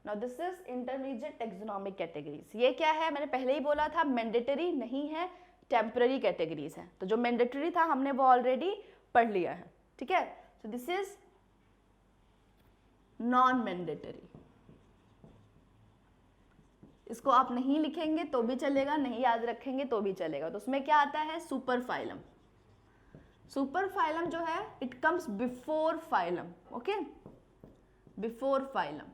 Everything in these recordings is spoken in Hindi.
Now this is intermediate taxonomic categories. ये क्या है, मैंने पहले ही बोला था मैंडेटरी नहीं है, टेम्पररी कैटेगरीज है। तो जो मैंडेटरी था हमने वो ऑलरेडी पढ़ लिया है, ठीक है। So this is non mandatory. इसको आप नहीं लिखेंगे तो भी चलेगा, नहीं याद रखेंगे तो भी चलेगा। तो उसमें क्या आता है, सुपर फाइलम। सुपर फाइलम जो है it comes before phylum, okay, before phylum.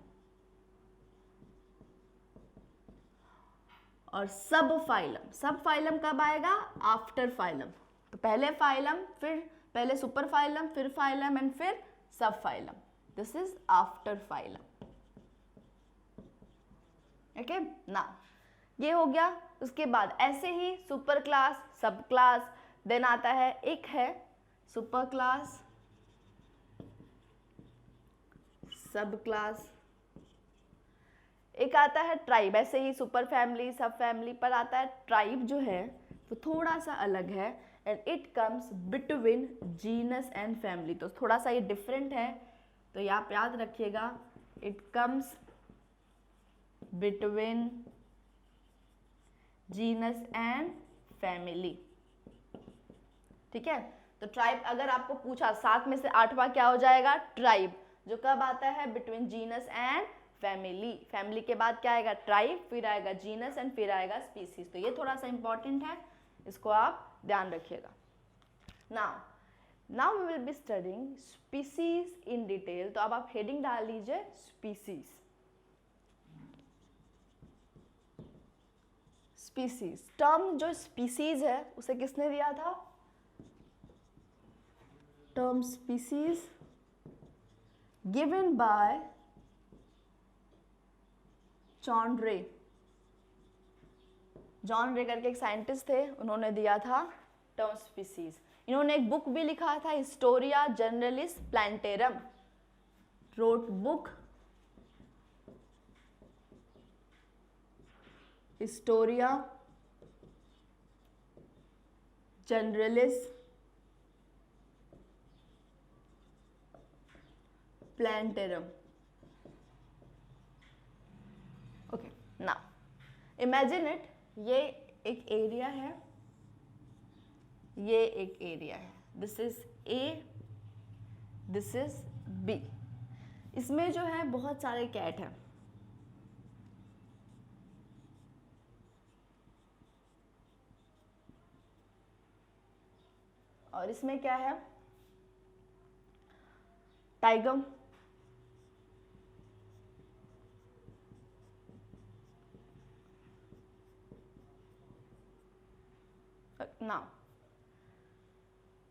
और सब फाइलम, सब फाइलम कब आएगा, आफ्टर फाइलम। तो पहले फाइलम, फिर पहले सुपर फाइलम, फिर फाइलम एंड फिर सब phylum. This is after phylum, okay ना। ये हो गया। उसके बाद ऐसे ही सुपर क्लास, सब क्लास, देन आता है एक है सुपर क्लास, सब क्लास, एक आता है ट्राइब। ऐसे ही सुपर फैमिली, सब फैमिली पर आता है ट्राइब जो है वो थोड़ा सा अलग है, and it comes between genus and family. तो थोड़ा सा ये डिफरेंट है, तो ये आप याद रखिएगा, it comes between genus and family, ठीक है। तो ट्राइब अगर आपको पूछा 7 में से 8वां क्या हो जाएगा, ट्राइब, जो कब आता है, between genus and family. Family के बाद क्या आएगा, ट्राइब, फिर आएगा जीनस एंड फिर आएगा स्पीसीज। तो ये थोड़ा सा इंपॉर्टेंट है, इसको आप ध्यान रखिएगा। Now we will be studying species in detail. तो अब आप हेडिंग डाल लीजिए स्पीसीज। स्पीसीज टर्म जो स्पीसीज है उसे किसने दिया था, term species given by John Ray. John Ray करके एक साइंटिस्ट थे, उन्होंने दिया था टर्म स्पीसीज। इन्होंने एक बुक भी लिखा था, Historia Generalis Plantarum, wrote book Historia Generalis Plantarum. Okay, now imagine it, ये एक एरिया है, ये एक एरिया है, this is A, this is B. इसमें जो है बहुत सारे कैट हैं, और इसमें क्या है, टाइगर, नाउ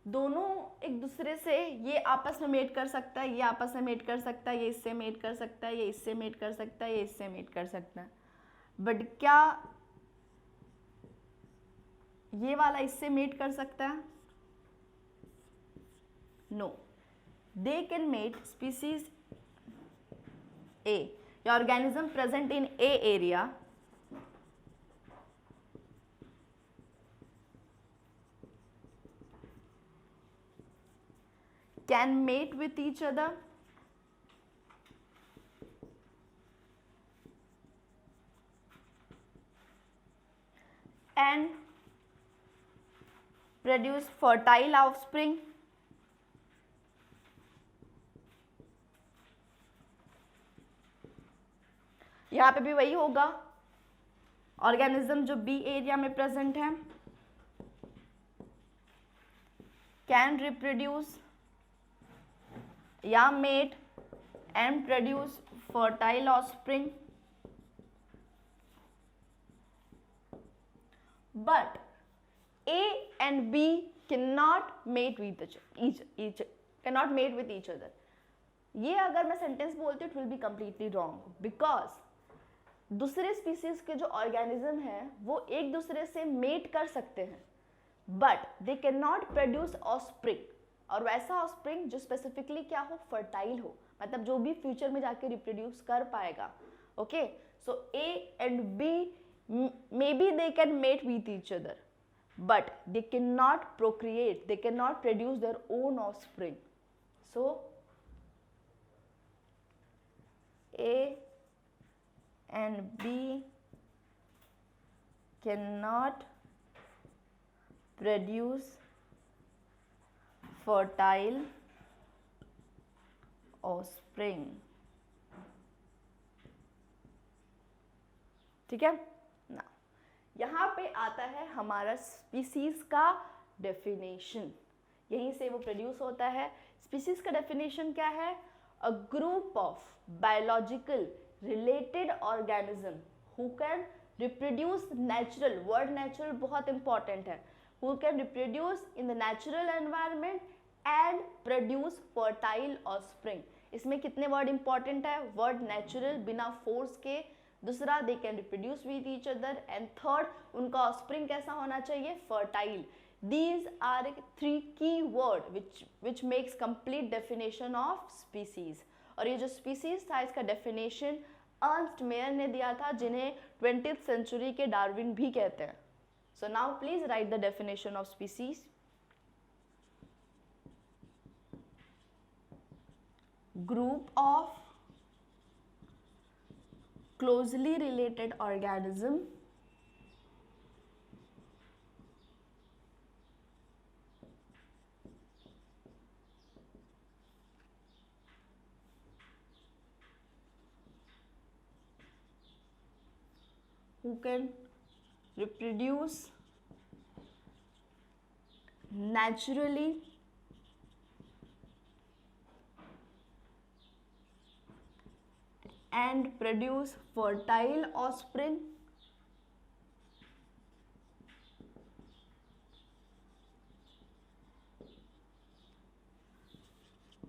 दोनों एक दूसरे से, ये आपस में मेट कर सकता है, ये आपस में मेट कर सकता है, ये इससे मेट कर सकता है, ये इससे मेट कर सकता है, ये इससे मेट कर सकता है। बट क्या ये वाला इससे मेट कर सकता है, no, they can mate species A, या organism present in a area can mate with each other and produce fertile offspring. यहाँ पे भी वही होगा, ऑर्गेनिज्म जो बी एरिया में प्रेजेंट है कैन रिप्रोड्यूस या mate and produce fertile offspring, but A and B cannot mate with cannot mate with each other. ये अगर मैं सेंटेंस बोलती हूँ, it will be completely wrong because दूसरे स्पीसीज के जो ऑर्गेनिज्म हैं वो एक दूसरे से मेट कर सकते हैं, but they can not produce offspring, और वैसा ऑफस्प्रिंग जो स्पेसिफिकली क्या हो, फर्टाइल हो, मतलब जो भी फ्यूचर में जाके रिप्रोड्यूस कर पाएगा। Okay, so A and B maybe they can mate with each other, but they cannot procreate, they cannot produce their own offspring. So A and B cannot produce fertile offspring. ठीक है ना, यहाँ पे आता है हमारा स्पीसीज का डेफिनेशन, यहीं से वो प्रोड्यूस होता है। स्पीसीज का डेफिनेशन क्या है? A group of biological related organism who can reproduce natural, word natural बहुत इंपॉर्टेंट है, who can reproduce in the natural environment and produce fertile offspring. इसमें कितने वर्ड इंपॉर्टेंट है? वर्ड नेचुरल, बिना फोर्स के, दूसरा they can reproduce with each other, and third उनका ऑफस्प्रिंग कैसा होना चाहिए? Fertile. These are three key word which makes complete definition of species। और ये जो species था इसका definition अर्नस्ट मेयर ने दिया था, जिन्हें 20th century के डार्विन भी कहते हैं। So now please write the definition of species। Group of closely related organism who can reproduce naturally and produce fertile offspring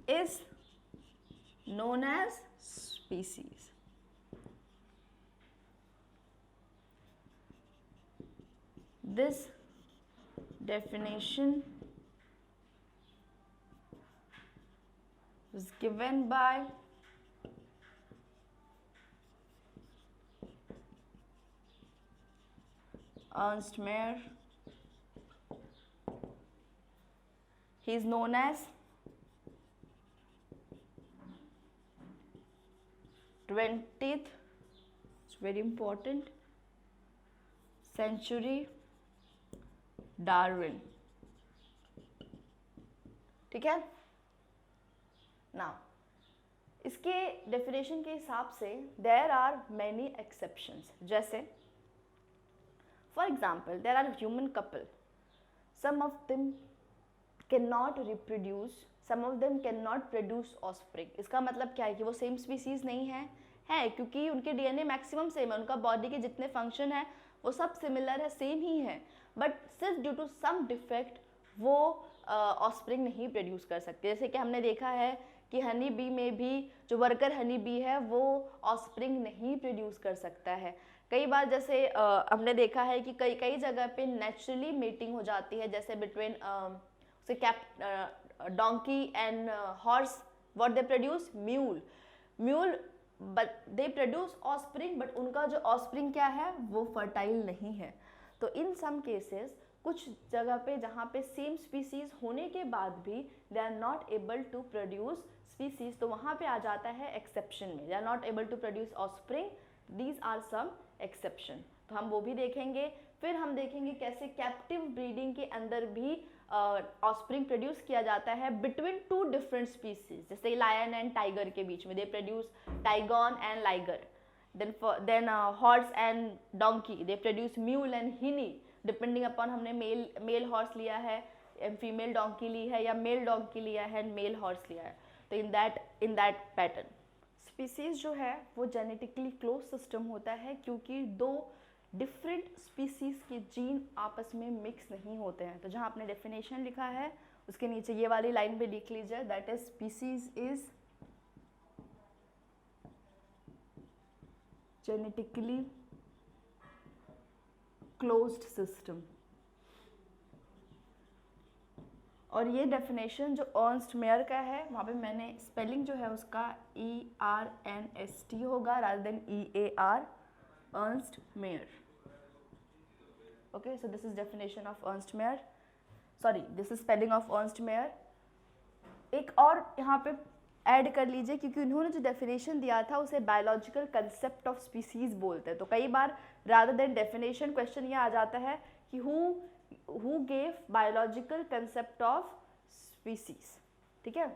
is known as species। This definition was given by Ernst Mayr। He is known as 20th, it's very important, century Darwin. ठीक है ना, इसके डेफिनेशन के हिसाब से देयर आर मैनी एक्सेप्शंस, जैसे for example there are human couple, some of them can not reproduce, some of them can not produce offspring. इसका मतलब क्या है कि वो सेम स्पीसीज नहीं है क्योंकि उनके डीएनए मैक्सिमम सेम है, उनका बॉडी के जितने फंक्शन है वो सब सिमिलर है, सेम ही है, बट सिर्फ ड्यू टू सम डिफेक्ट वो ऑफस्प्रिंग नहीं प्रोड्यूस कर सकते। जैसे कि हमने देखा है कि हनी बी में भी जो वर्कर हनी बी है वो ऑफस्प्रिंग नहीं प्रोड्यूस कर सकता है। कई बार जैसे हमने देखा है कि कई जगह पे नेचुरली मेटिंग हो जाती है, जैसे बिटवीन से cap donkey and horse, what they produce? Mule but they produce offspring, but उनका जो ऑफस्प्रिंग क्या है वो फर्टाइल नहीं है। तो इन सम केसेस कुछ जगह पे जहाँ पे सेम स्पीसीज होने के बाद भी they are not able to produce species, तो वहाँ पे आ जाता है एक्सेप्शन में, they are not able to produce offspring, these are some exception. तो हम वो भी देखेंगे। फिर हम देखेंगे कैसे कैप्टिव ब्रीडिंग के अंदर भी ऑफस्प्रिंग प्रोड्यूस किया जाता है बिटवीन टू डिफरेंट स्पीसीज, जैसे लायन एंड टाइगर के बीच में they produce tigon and liger. Then horse and donkey they produce mule and hinny, depending upon हमने मेल हॉर्स लिया है, फीमेल डोंकी ली है, या मेल डोंकी लिया है, मेल हॉर्स लिया है। तो इन दैट पैटर्न स्पीसीज जो है वो जेनेटिकली क्लोज सिस्टम होता है, क्योंकि दो डिफरेंट स्पीसीज के जीन आपस में मिक्स नहीं होते हैं। तो जहाँ आपने डेफिनेशन लिखा है उसके नीचे ये वाली लाइन पे लिख लीजिए, that is species is genetically closed system। और ये डेफिनेशन जो अर्नस्ट मेयर का है, वहाँ पे मैंने स्पेलिंग जो है उसका ERNST होगा rather than EAR, Ernst Mayr. Okay, so this is definition of Ernst Mayr, sorry this is spelling of Ernst Mayr. एक और यहाँ पे ऐड कर लीजिए, क्योंकि उन्होंने जो डेफिनेशन दिया था उसे बायोलॉजिकल कंसेप्ट ऑफ स्पीसीज बोलते हैं। तो कई बार रादर देन डेफिनेशन क्वेश्चन ये आ जाता है कि who gave biological concept of species. ठीक है,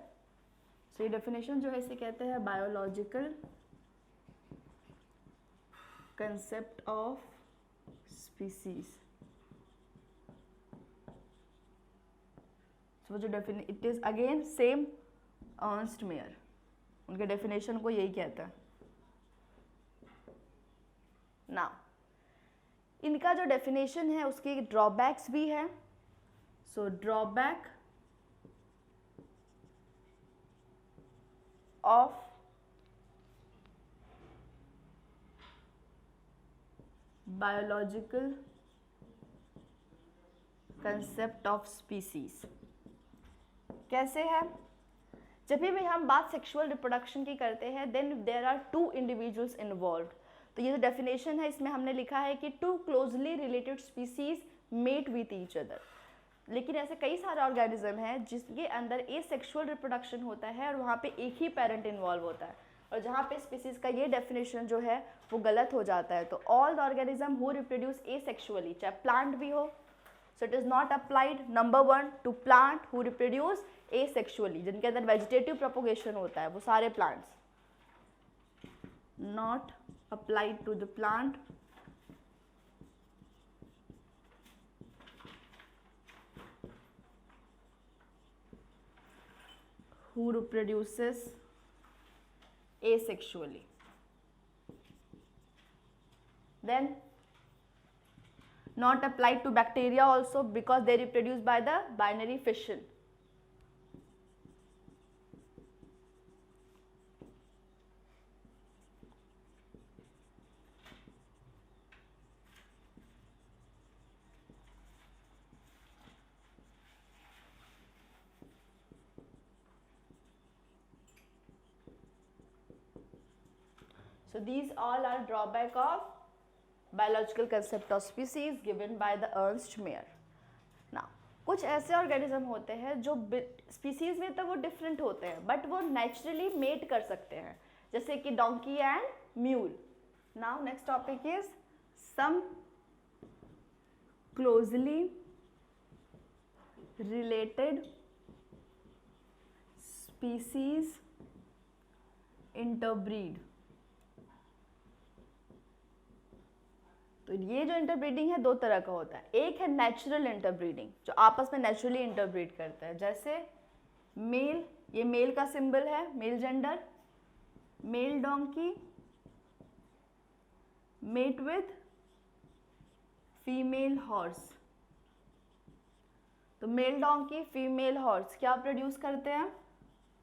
सो ये डेफिनेशन जो है इसे कहते हैं बायोलॉजिकल कंसेप्ट ऑफ स्पीसीज। सो जो it is again same Ernst Mayr, उनके डेफिनेशन को यही कहता है। ना इनका जो डेफिनेशन है उसके ड्रॉबैक्स भी है। So drawback of biological concept of species कैसे है? जब भी हम बात सेक्सुअल रिप्रोडक्शन की करते हैं then there are two individuals involve. तो ये जो डेफिनेशन है इसमें हमने लिखा है कि two closely related species mate with each other. लेकिन ऐसे कई सारे ऑर्गेनिज्म हैं जिसके अंदर एसेक्सुअल रिप्रोडक्शन होता है और वहाँ पे एक ही पेरेंट इन्वॉल्व होता है, और जहाँ पे स्पीसीज का ये डेफिनेशन जो है वो गलत हो जाता है। तो all the organism who reproduce asexually, चाहे प्लांट भी हो, so it is not applied number 1 to plant who reproduce asexually, जिनके अंदर वेजिटेटिव प्रोपोगेशन होता है वो सारे plants, not applied to the plant who reproduces asexually. Then not applied to bacteria also because they reproduce by the binary fission. So these all are drawback of biological concept of species given by the Ernst Mayr. Now, कुछ ऐसे ऑर्गेनिज्म होते हैं जो स्पीसीज में तो वो डिफरेंट होते हैं बट वो नेचुरली मेट कर सकते हैं, जैसे कि donkey and mule. Now next topic is some closely related species interbreed. तो ये जो इंटरब्रीडिंग है दो तरह का होता है। एक है नेचुरल इंटरब्रीडिंग जो आपस में नेचुरली इंटरब्रीड करते हैं, जैसे मेल, ये मेल का सिंबल है, male gender, male donkey mate with female horse. तो मेल डोंकी फीमेल हॉर्स क्या प्रोड्यूस करते हैं?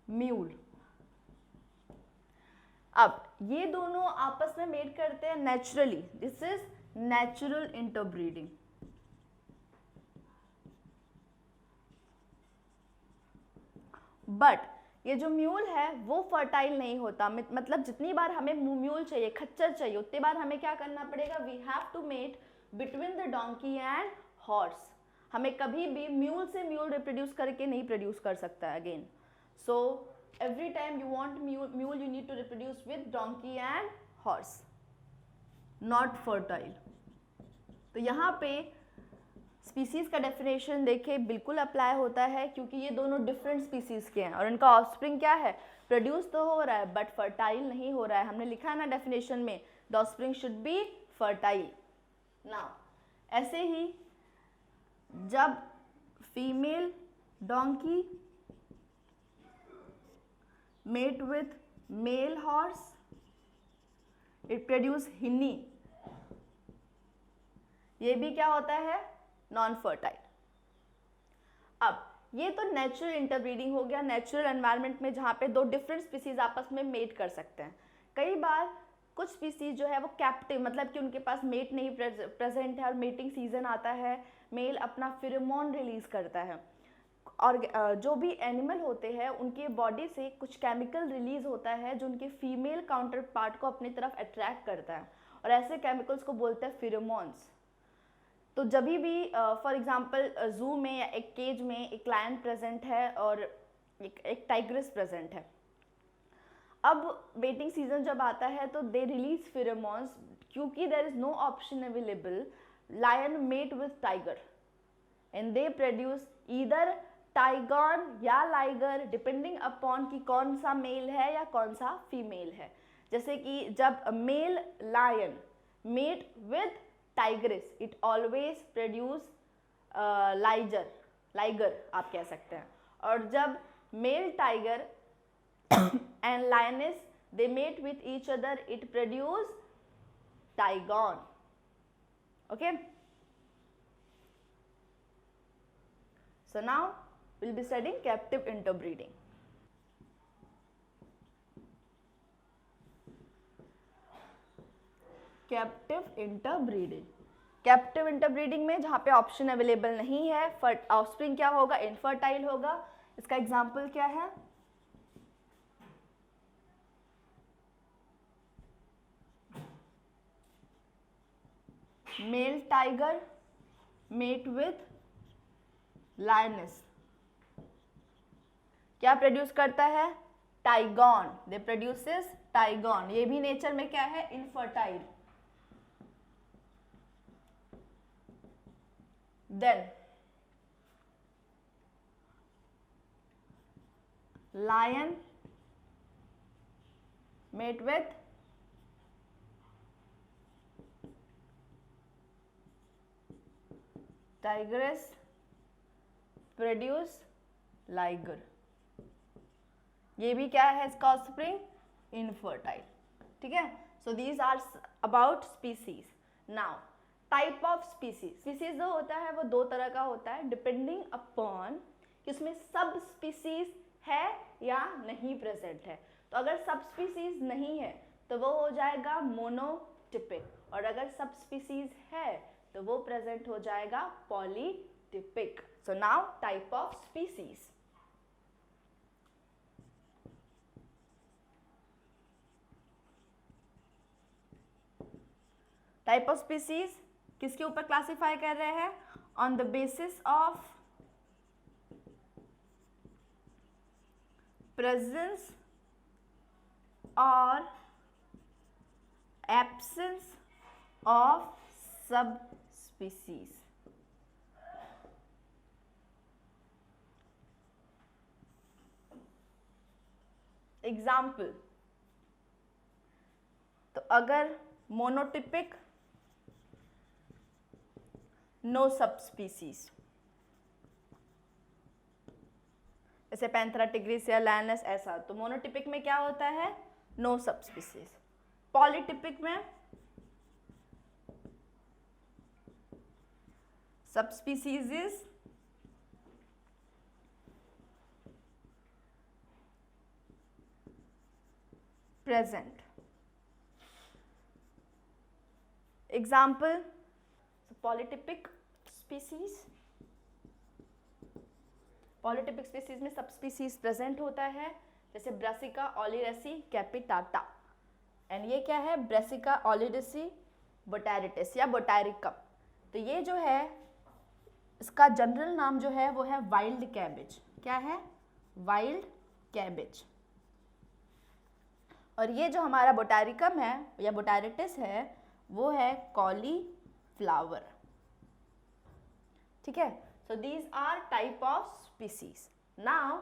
म्यूल। अब ये दोनों आपस में मेट करते हैं naturally, this is natural interbreeding. But ये जो म्यूल है वो फर्टाइल नहीं होता, मतलब जितनी बार हमें म्यूल चाहिए, खच्चर चाहिए, उतनी बार हमें क्या करना पड़ेगा? We have to mate between the donkey and horse. हमें कभी भी म्यूल से म्यूल रिप्रोड्यूस करके नहीं प्रोड्यूस कर सकता है again. So every time you want mule you need to reproduce with donkey and horse, not fertile। तो यहाँ पे स्पीसीज का डेफिनेशन देखिए बिल्कुल अप्लाई होता है क्योंकि ये दोनों डिफरेंट स्पीसीज के हैं और इनका ऑफस्प्रिंग क्या है? प्रोड्यूस तो हो रहा है बट फर्टाइल नहीं हो रहा है। हमने लिखा है ना डेफिनेशन में, the offspring should be fertile. Now ऐसे ही जब female donkey mate with male horse it produce hinny, ये भी क्या होता है? Non fertile. अब ये तो नेचुरल इंटरब्रीडिंग हो गया, नेचुरल एनवायरनमेंट में जहाँ पे दो डिफरेंट स्पीसीज आपस में मेट कर सकते हैं। कई बार कुछ स्पीसीज जो है वो कैप्टिव, मतलब कि उनके पास मेट नहीं प्रेजेंट है और मेटिंग सीजन आता है, मेल अपना फिरोमोन रिलीज करता है और जो भी एनिमल होते हैं उनके बॉडी से कुछ केमिकल रिलीज होता है जो उनके फीमेल काउंटर पार्ट को अपनी तरफ अट्रैक्ट करता है और ऐसे केमिकल्स को बोलते हैं फिरोमोन्स। तो जब भी फॉर एग्जांपल जू में या एक केज में एक लायन प्रेजेंट है और एक टाइग्रिस प्रेजेंट है, अब मेटिंग सीजन जब आता है तो दे रिलीज फेरोमोन्स, क्योंकि there is no option available, lion mate with tiger and they produce either tigon या लाइगर डिपेंडिंग अपॉन कि कौन सा मेल है या कौन सा फीमेल है। जैसे कि जब male lion mate with tigress it always produce liger आप कह सकते हैं, और जब male tiger and lioness they mate with each other it produce tigon. Okay, so now we'll be studying captive interbreeding. Captive interbreeding में जहाँ पे ऑप्शन अवेलेबल नहीं है, ऑफस्प्रिंग क्या होगा, इनफर्टाइल होगा। इसका एग्जाम्पल क्या है, male tiger mate with lioness, क्या प्रोड्यूस करता है, टाइगॉन, दे प्रोड्यूसेस टाइगॉन। ये भी नेचर में क्या है, infertile. Then lion mate with tigress produce liger. ये भी क्या है इसका ऑफस्प्रिंग, इनफर्टाइल। ठीक है, so these are about species. Now type of species, species जो होता है वो दो तरह का होता है, डिपेंडिंग अपॉन कि उसमें सब स्पीसीज है या नहीं प्रेजेंट है। तो अगर सब स्पीसीज नहीं है तो वो हो जाएगा मोनोटिपिक, और अगर सब स्पीसीज है तो वो प्रेजेंट हो जाएगा polytypic. So now type of species. Type of species किसके ऊपर क्लासिफाई कर रहे हैं, on the basis of presence और absence of subspecies. Example, तो अगर मोनोटिपिक, नो सब स्पीसीज, जैसे पैंथेरा टिग्रिस या लायनेस ऐसा, तो मोनोटिपिक में क्या होता है, नो सब स्पीसीज। पॉलीटिपिक में sub species is present. Example, so polytypic species, polytypic species में सब species present होता है, जैसे ब्रासिका ओलिरेसी कैपिटाटा, एंड ये क्या है, ब्रासिका ओलिरेसी बोटारिटिस या बोटारिकम। तो ये जो है इसका जनरल नाम जो है वो है वाइल्ड कैबेज। क्या है, वाइल्ड कैबेज। और ये जो हमारा बोटारिकम है या बोटारिटिस है वो है कॉलीफ्लावर। ठीक है, so these are type of species. Now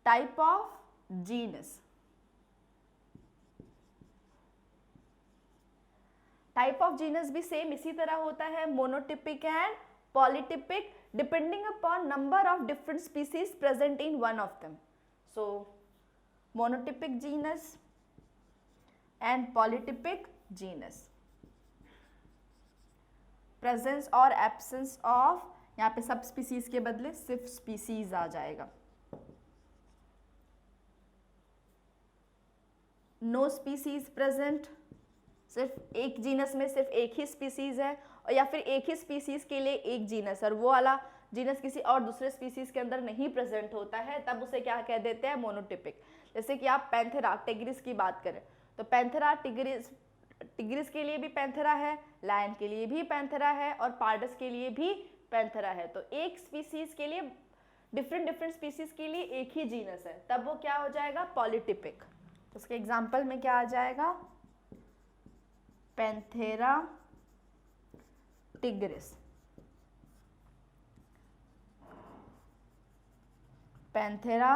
type of genus. Type of genus भी सेम इसी तरह होता है, monotypic and polytypic, depending upon number of different species present in one of them. So monotypic genus and polytypic genus, presence और एब्सेंस ऑफ, यहाँ पे सब स्पीसीज के बदले सिर्फ स्पीसीज आ जाएगा। नो स्पीसीज प्रेजेंट, सिर्फ एक जीनस में सिर्फ एक ही स्पीसीज है, और या फिर एक ही स्पीसीज के लिए एक जीनस, और वो वाला जीनस किसी और दूसरे स्पीसीज के अंदर नहीं प्रेजेंट होता है, तब उसे क्या कह देते हैं, मोनोटिपिक। जैसे कि आप पैंथेरा टिग्रिस की बात करें तो पैंथेरा टिग्रिस के लिए भी पैंथेरा है, लायन के लिए भी पैंथेरा है, और पार्डस के लिए भी पैंथेरा है। तो एक स्पीसीज के लिए डिफरेंट स्पीसीज के लिए एक ही जीनस है, तब वो क्या हो जाएगा, पॉलीटिपिक। उसके एग्जाम्पल में क्या आ जाएगा, Panthera tigris, Panthera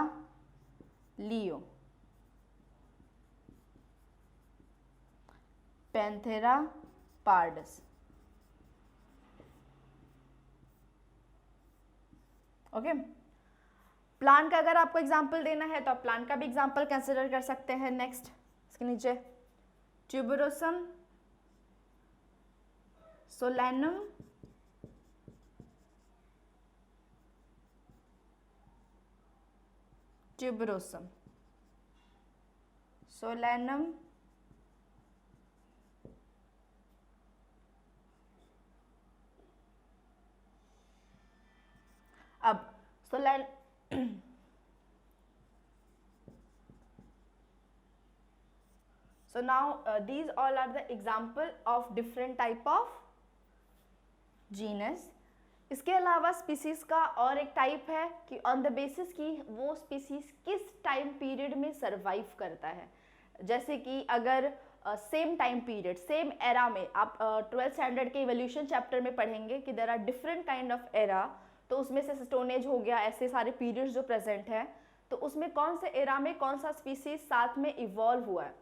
leo, Panthera pardus. Okay, plant का अगर आपको एग्जाम्पल देना है तो आप प्लांट का भी एग्जाम्पल कंसिडर कर सकते हैं। नेक्स्ट इसके नीचे ट्यूबरोसम सोलैनम, ट्यूबरोसम सोलैनम, अब सोलैन so now these all are the example of different type of genus। इसके अलावा स्पीसीज का और एक टाइप है कि ऑन द बेसिस कि वो स्पीसीज किस टाइम पीरियड में सरवाइव करता है। जैसे कि अगर same time period same era में आप 12th स्टैंडर्ड के इवोल्यूशन चैप्टर में पढ़ेंगे कि there are different kind of era, तो उसमें से स्टोन एज हो गया, ऐसे सारे पीरियड्स जो प्रेजेंट हैं, तो उसमें कौन से एरा में कौन सा स्पीसीज साथ में इवॉल्व हुआ है।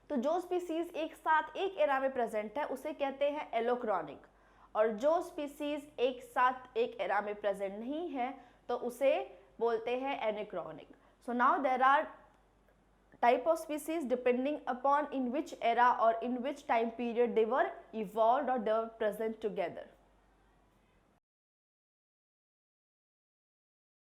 तो जो स्पीसीज एक साथ एक एरा में प्रेजेंट है उसे कहते हैं एलोक्रॉनिक, और जो स्पीसीज एक साथ एक एरा में प्रेजेंट नहीं है तो उसे बोलते हैं एनिक्रॉनिक। So now there are type of species depending upon in which era or in which time period they were evolved or they were present together।